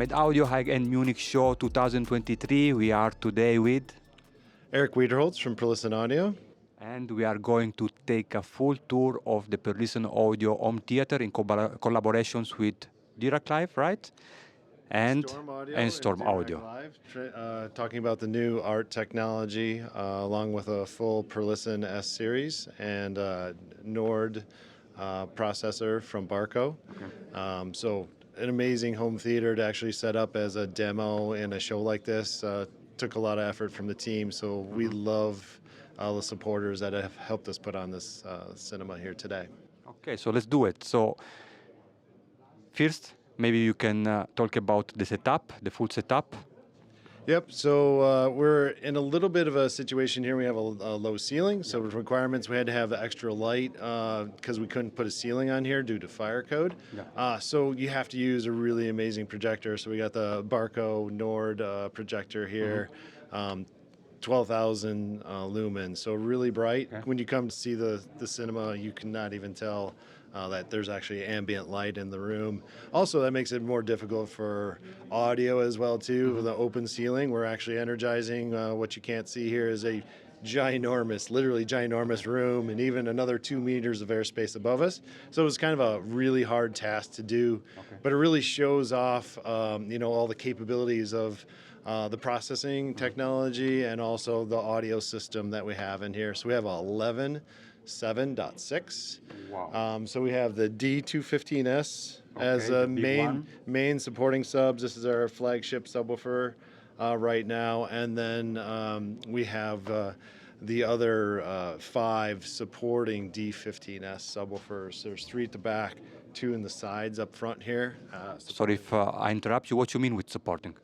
Certified Audio High End Munich Show 2023. We are today with Eric Wiederholz from Perlisten Audio. and we are going to take a full tour of the Perlisten Audio home theater in collaborations with Dirac Live, right? And StormAudio. Live, talking about the new art technology along with a full Perlisten S series and Njord processor from Barco. Okay. So an amazing home theater to actually set up as a demo in a show like this. Took a lot of effort from the team, so we love all the supporters that have helped us put on this cinema here today. Okay, so let's do it. So first, maybe you can talk about the setup, the full setup. Yep, so we're in a little bit of a situation here. We have a low ceiling, so with requirements we had to have extra light because we couldn't put a ceiling on here due to fire code. Yeah. So you have to use a really amazing projector. So we got the Barco Njord projector here. 12,000 lumens, so really bright. Okay. When you come to see the cinema, you cannot even tell that there's actually ambient light in the room. Also, that makes it more difficult for audio as well too. With the open ceiling, we're actually energizing. What you can't see here is a ginormous, literally ginormous room, and even another 2 meters of airspace above us. So it was kind of a really hard task to do, but it really shows off, all the capabilities of the processing technology and also the audio system that we have in here. So we have 11.7.6. Wow. So we have the D215S as a main supporting subs. This is our flagship subwoofer right now, and then we have the other 5 supporting D15S subwoofers. There's 3 at the back, 2 in the sides up front here. Sorry if I interrupt you. What you mean with supporting?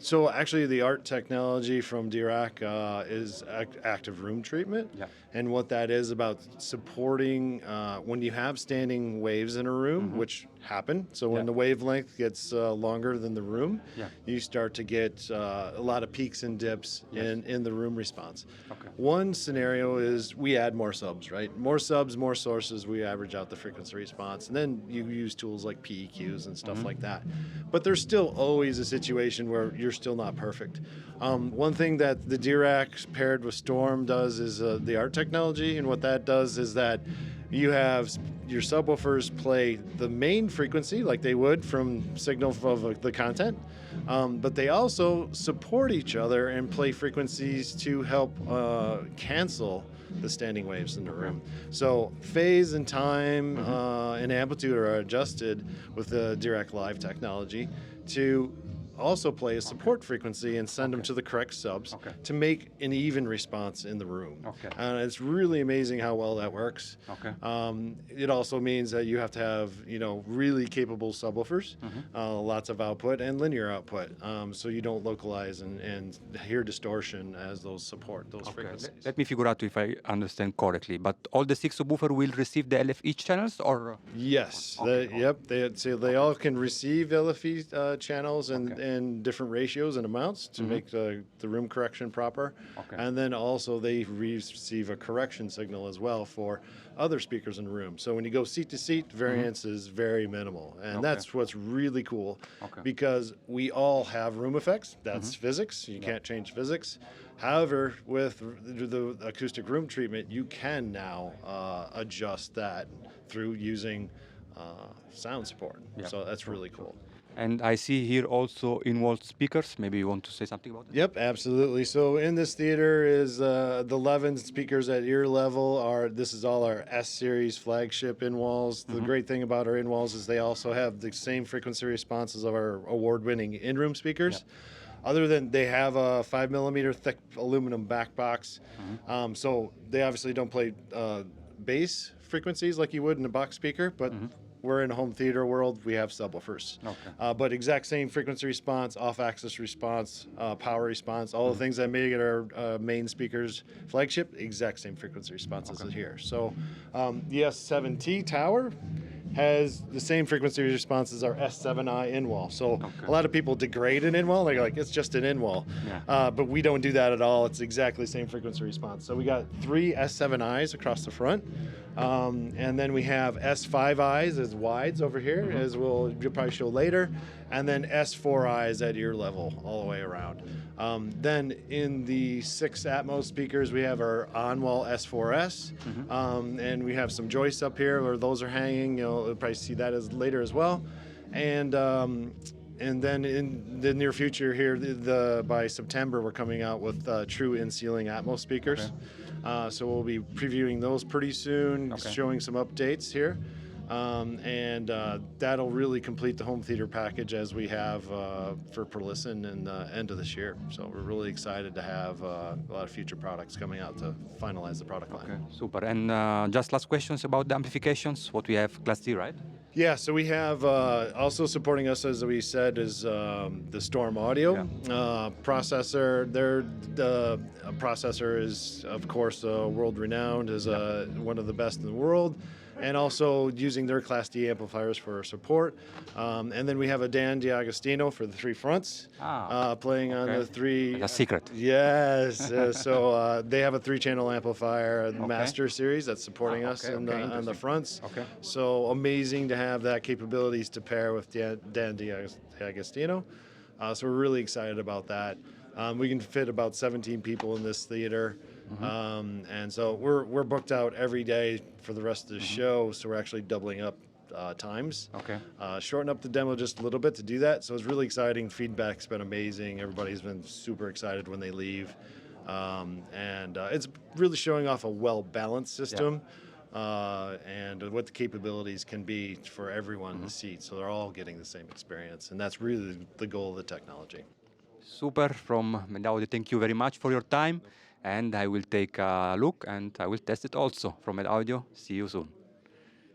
So actually the art technology from Dirac is active room treatment. Yeah. And what that is about supporting when you have standing waves in a room, which happen. So when the wavelength gets longer than the room, you start to get a lot of peaks and dips in the room response. Okay. One scenario is we add more subs, right? More subs, more sources, we average out the frequency response. And then you use tools like PEQs and stuff like that. But there's still always a situation where you're still not perfect. One thing that the Dirac paired with Storm does is the art technology, and what that does is that you have your subwoofers play the main frequency like they would from signal of the content, but they also support each other and play frequencies to help cancel the standing waves in the room. So phase and time and amplitude are adjusted with the Dirac Live technology to also play a support frequency and send them to the correct subs to make an even response in the room. And it's really amazing how well that works. It also means that you have to have really capable subwoofers, lots of output and linear output, so you don't localize and hear distortion as those support those frequencies. Let me figure out if I understand correctly. But all the 6 subwoofers will receive the LFE channels, or? Yes. They all can receive LFE channels and different ratios and amounts to make the room correction proper. And then also they receive a correction signal as well for other speakers in the room. So when you go seat to seat, variance is very minimal. And that's what's really cool because we all have room effects. That's physics. You can't change physics. However, with the acoustic room treatment, you can now adjust that through using sound support. So that's really cool. And I see here also in-wall speakers. Maybe you want to say something about it? Yep, absolutely. So in this theater is the 11 speakers at ear level. This is all our S series flagship in-walls. The great thing about our in-walls is they also have the same frequency responses of our award-winning in-room speakers. Other than they have a 5 millimeter thick aluminum back box. So they obviously don't play bass frequencies like you would in a box speaker, but we're in a home theater world, we have subwoofers. But exact same frequency response, off-axis response, power response, all the things that make it our main speakers flagship, exact same frequency responses as here. So the S7T tower has the same frequency response as our S7i in-wall. So a lot of people degrade an in-wall. They're like, it's just an in-wall. Yeah. But we don't do that at all. It's exactly the same frequency response. So we got 3 S7i's across the front. And then we have S5i's as wides over here, as you'll probably show later. And then S4i's at ear level all the way around. Then in the 6 Atmos speakers, we have our on-wall S4S, and we have some joists up here where those are hanging. You'll probably see that later as well. And then in the near future here, by September, we're coming out with true in-ceiling Atmos speakers. So we'll be previewing those pretty soon, showing some updates here. And that'll really complete the home theater package as we have for Perlisten in the end of this year. So we're really excited to have a lot of future products coming out to finalize the product line. Okay, super. And just last questions about the amplifications. What we have, Class D, right? Yeah, so we have also supporting us, as we said, is the StormAudio processor. The processor is, of course, world-renowned, is one of the best in the world, and also using their Class D amplifiers for support. And then we have a Dan D'Agostino for the 3 fronts, playing on the 3... A secret. Yes, so they have a 3-channel amplifier, the Master Series, that's supporting us on the fronts. So amazing to have that capabilities to pair with Dan D'Agostino. So we're really excited about that. We can fit about 17 people in this theater. And so we're booked out every day for the rest of the show, so we're actually doubling up times. Shorten up the demo just a little bit to do that, so it's really exciting. Feedback's been amazing. Everybody's been super excited when they leave. And it's really showing off a well-balanced system and what the capabilities can be for everyone in the seat, so they're all getting the same experience, and that's really the goal of the technology. Super. From MedAudio, thank you very much for your time. And I will take a look and I will test it also from MedAudio. See you soon.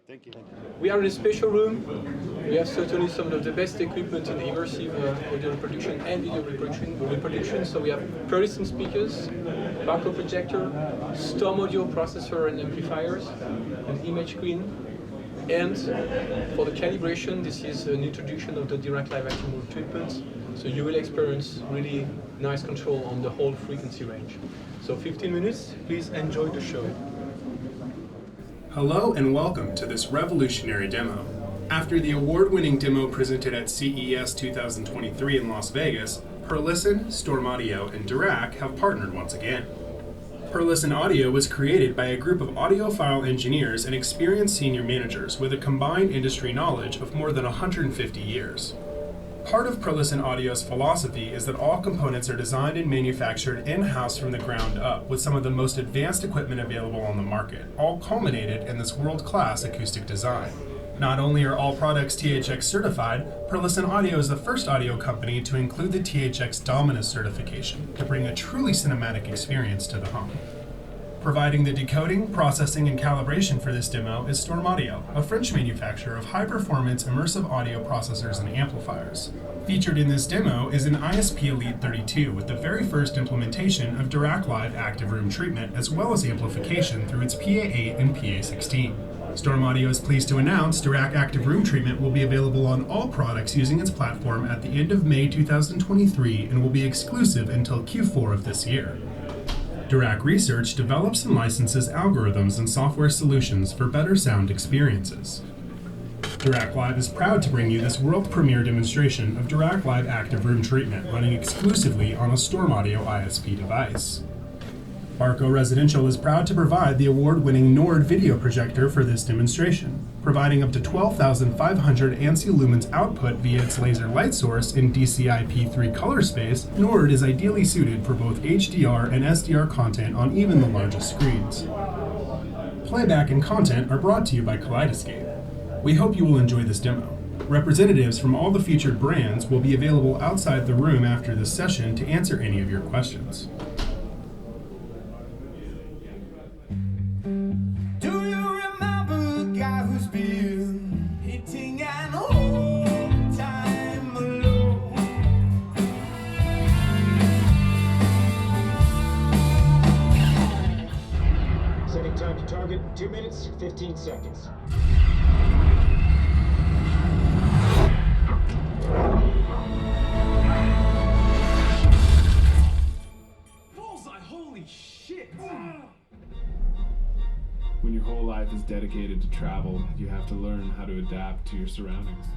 Thank you. We are in a special room. We have certainly some of the best equipment in immersive audio reproduction and video reproduction. So we have Perlisten speakers, Barco Projector, StormAudio processor and amplifiers, an image screen. And for the calibration, this is an introduction of the Dirac Live Active Mode treatment. So you will experience really nice control on the whole frequency range. So 15 minutes, please enjoy the show. Hello and welcome to this revolutionary demo. After the award-winning demo presented at CES 2023 in Las Vegas, Perlisten, StormAudio, and Dirac have partnered once again. Perlisten Audio was created by a group of audiophile engineers and experienced senior managers with a combined industry knowledge of more than 150 years. Part of Perlisten Audio's philosophy is that all components are designed and manufactured in-house from the ground up with some of the most advanced equipment available on the market, all culminated in this world-class acoustic design. Not only are all products THX certified, Perlisten Audio is the first audio company to include the THX Dominus certification to bring a truly cinematic experience to the home. Providing the decoding, processing, and calibration for this demo is StormAudio, a French manufacturer of high-performance immersive audio processors and amplifiers. Featured in this demo is an ISP Elite 32 with the very first implementation of Dirac Live Active Room treatment as well as amplification through its PA8 and PA16. StormAudio is pleased to announce Dirac Active Room treatment will be available on all products using its platform at the end of May 2023 and will be exclusive until Q4 of this year. Dirac Research develops and licenses algorithms and software solutions for better sound experiences. Dirac Live is proud to bring you this world premiere demonstration of Dirac Live Active Room treatment running exclusively on a StormAudio ISP device. Barco Residential is proud to provide the award-winning Njord video projector for this demonstration. Providing up to 12,500 ANSI lumens output via its laser light source in DCI-P3 color space, Njord is ideally suited for both HDR and SDR content on even the largest screens. Playback and content are brought to you by Kaleidoscape. We hope you will enjoy this demo. Representatives from all the featured brands will be available outside the room after this session to answer any of your questions. Setting time to target, 2 minutes, 15 seconds. Holy shit! When your whole life is dedicated to travel, you have to learn how to adapt to your surroundings.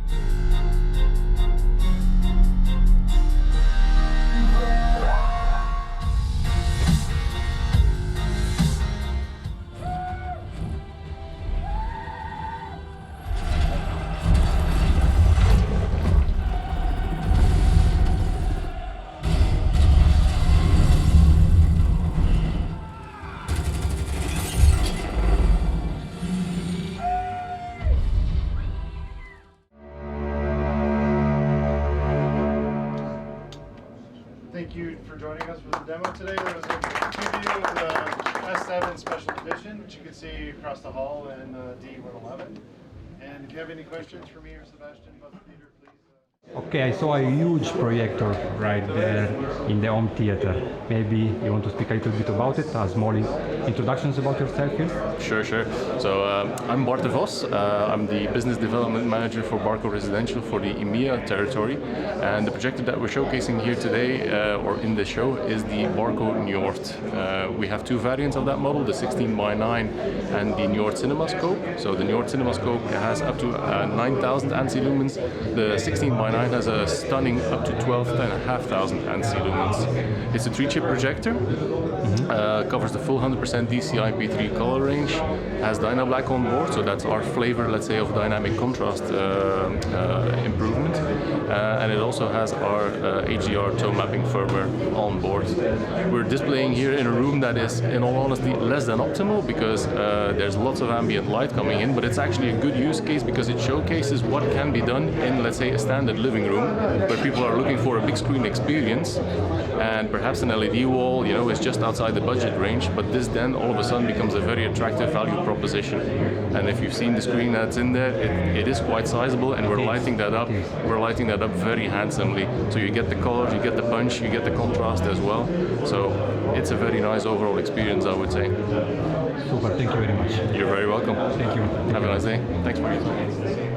Thank you for joining us for the demo today. There was a preview of the S7 Special Edition, which you can see across the hall in D111. And if you have any questions for me or Sebastian about the theater, please. Okay, I saw a huge projector right there in the home theater. Maybe you want to speak a little bit about it, small introductions about yourself here? Sure. So I'm Bart de Vos. I'm the Business Development Manager for Barco Residential for the EMEA territory. And the projector that we're showcasing here today, or in the show, is the Barco Njord. We have two variants of that model, the 16:9 and the Njord CinemaScope. So the Njord CinemaScope has up to 9,000 ANSI lumens. The 16:9 has a stunning up to 12,500 ANSI lumens. It's a 3-chip projector, covers the full 100% DCI P3 color range, has Dynablack on board, so that's our flavor, let's say, of dynamic contrast improvement, and it also has our HDR tone mapping firmware on board. We're displaying here in a room that is, in all honesty, less than optimal because there's lots of ambient light coming in, but it's actually a good use case because it showcases what can be done in, let's say, a standard living room where people are looking for a big screen experience, and perhaps an LED wall, is just outside the budget range, but this then all of a sudden becomes a very attractive value proposition. And if you've seen the screen that's in there, it is quite sizable, and we're lighting that up. We're lighting that up very handsomely, so you get the color, you get the punch, you get the contrast as well. So it's a very nice overall experience, I would say. Super, thank you very much. You're very welcome. Thank you. Have a nice day. Thanks for using it.